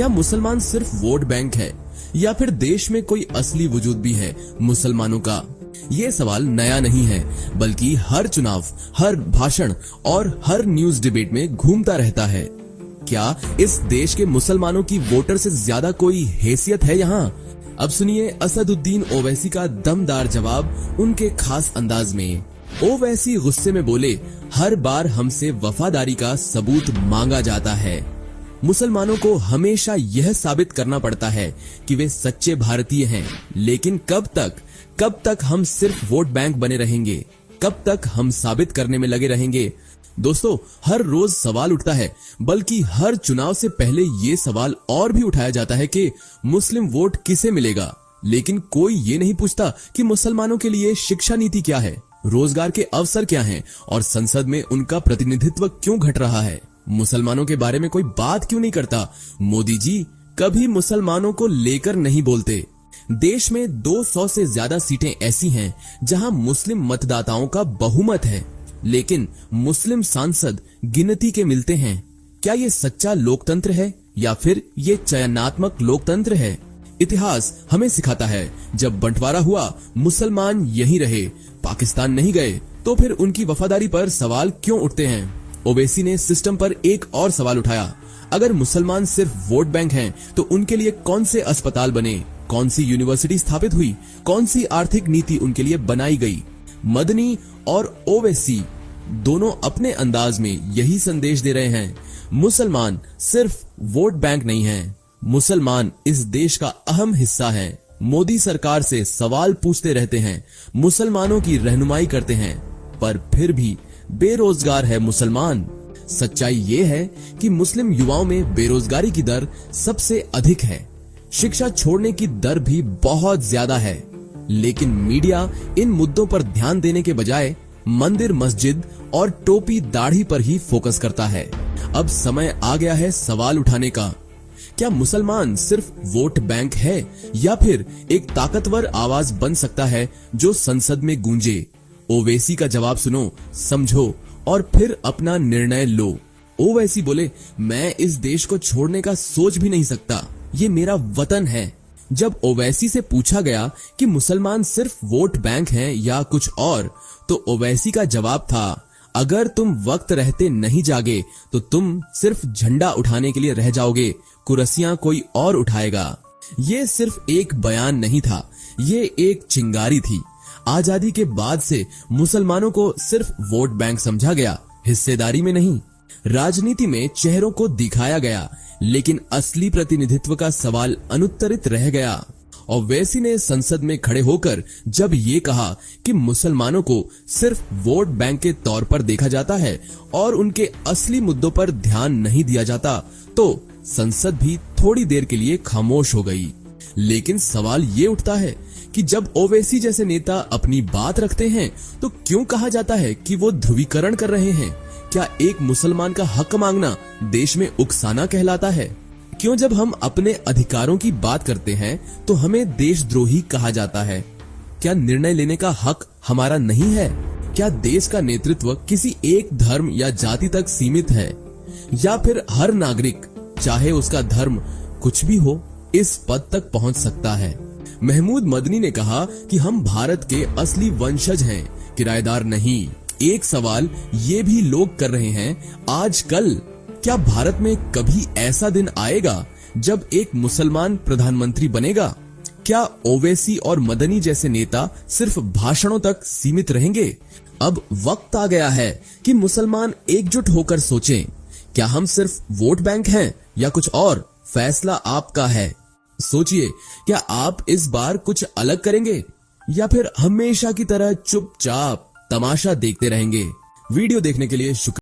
क्या मुसलमान सिर्फ वोट बैंक है या फिर देश में कोई असली वजूद भी है मुसलमानों का? ये सवाल नया नहीं है, बल्कि हर चुनाव, हर भाषण और हर न्यूज डिबेट में घूमता रहता है। क्या इस देश के मुसलमानों की वोटर से ज्यादा कोई हैसियत है यहाँ? अब सुनिए असदुद्दीन ओवैसी का दमदार जवाब उनके खास अंदाज में। ओवैसी गुस्से में बोले, हर बार हमसे वफादारी का सबूत मांगा जाता है। मुसलमानों को हमेशा यह साबित करना पड़ता है कि वे सच्चे भारतीय हैं, लेकिन कब तक हम सिर्फ वोट बैंक बने रहेंगे? कब तक हम साबित करने में लगे रहेंगे? दोस्तों, हर रोज सवाल उठता है, बल्कि हर चुनाव से पहले ये सवाल और भी उठाया जाता है कि मुस्लिम वोट किसे मिलेगा, लेकिन कोई ये नहीं पूछता कि मुसलमानों के लिए शिक्षा नीति क्या है, रोजगार के अवसर क्या हैं और संसद में उनका प्रतिनिधित्व क्यों घट रहा है। मुसलमानों के बारे में कोई बात क्यों नहीं करता? मोदी जी कभी मुसलमानों को लेकर नहीं बोलते। देश में 200 से ज्यादा सीटें ऐसी हैं जहां मुस्लिम मतदाताओं का बहुमत है, लेकिन मुस्लिम सांसद गिनती के मिलते हैं। क्या ये सच्चा लोकतंत्र है या फिर ये चयनात्मक लोकतंत्र है? इतिहास हमें सिखाता है, जब बंटवारा हुआ मुसलमान यहीं रहे, पाकिस्तान नहीं गए, तो फिर उनकी वफादारी पर सवाल क्यों उठते हैं? ओवैसी ने सिस्टम पर एक और सवाल उठाया, अगर मुसलमान सिर्फ वोट बैंक हैं, तो उनके लिए कौन से अस्पताल बने, कौन सी यूनिवर्सिटी स्थापित हुई, कौन सी आर्थिक नीति उनके लिए बनाई गई? मदनी और ओवैसी दोनों अपने अंदाज में यही संदेश दे रहे हैं, मुसलमान सिर्फ वोट बैंक नहीं है, मुसलमान इस देश का अहम हिस्सा है। मोदी सरकार से सवाल पूछते रहते हैं, मुसलमानों की रहनुमाई करते हैं, पर फिर भी बेरोजगार है मुसलमान। सच्चाई ये है कि मुस्लिम युवाओं में बेरोजगारी की दर सबसे अधिक है, शिक्षा छोड़ने की दर भी बहुत ज्यादा है, लेकिन मीडिया इन मुद्दों पर ध्यान देने के बजाय मंदिर, मस्जिद और टोपी दाढ़ी पर ही फोकस करता है। अब समय आ गया है सवाल उठाने का, क्या मुसलमान सिर्फ वोट बैंक है या फिर एक ताकतवर आवाज बन सकता है जो संसद में गूंजे? ओवैसी का जवाब सुनो, समझो और फिर अपना निर्णय लो। ओवैसी बोले, मैं इस देश को छोड़ने का सोच भी नहीं सकता, ये मेरा वतन है। जब ओवैसी से पूछा गया कि मुसलमान सिर्फ वोट बैंक हैं या कुछ और, तो ओवैसी का जवाब था, अगर तुम वक्त रहते नहीं जागे तो तुम सिर्फ झंडा उठाने के लिए रह जाओगे, कुर्सियां कोई और उठाएगा। ये सिर्फ एक बयान नहीं था, ये एक चिंगारी थी। आजादी के बाद से मुसलमानों को सिर्फ वोट बैंक समझा गया, हिस्सेदारी में नहीं। राजनीति में चेहरों को दिखाया गया, लेकिन असली प्रतिनिधित्व का सवाल अनुत्तरित रह गया। ओवैसी ने संसद में खड़े होकर जब ये कहा कि मुसलमानों को सिर्फ वोट बैंक के तौर पर देखा जाता है और उनके असली मुद्दों पर ध्यान नहीं दिया जाता, तो संसद भी थोड़ी देर के लिए खामोश हो गई। लेकिन सवाल ये उठता है कि जब ओवैसी जैसे नेता अपनी बात रखते हैं, तो क्यों कहा जाता है कि वो ध्रुवीकरण कर रहे हैं? क्या एक मुसलमान का हक मांगना देश में उकसाना कहलाता है? क्यों जब हम अपने अधिकारों की बात करते हैं तो हमें देशद्रोही कहा जाता है? क्या निर्णय लेने का हक हमारा नहीं है? क्या देश का नेतृत्व किसी एक धर्म या जाति तक सीमित है, या फिर हर नागरिक, चाहे उसका धर्म कुछ भी हो, इस पद तक पहुंच सकता है? महमूद मदनी ने कहा कि हम भारत के असली वंशज हैं, किराएदार नहीं। एक सवाल ये भी लोग कर रहे हैं, आजकल क्या भारत में कभी ऐसा दिन आएगा जब एक मुसलमान प्रधानमंत्री बनेगा? क्या ओवैसी और मदनी जैसे नेता सिर्फ भाषणों तक सीमित रहेंगे? अब वक्त आ गया है कि मुसलमान एकजुट होकर सोचें, क्या हम सिर्फ वोट बैंक हैं या कुछ और? फैसला आपका है। सोचिए, क्या आप इस बार कुछ अलग करेंगे या फिर हमेशा की तरह चुपचाप तमाशा देखते रहेंगे? वीडियो देखने के लिए शुक्रिया।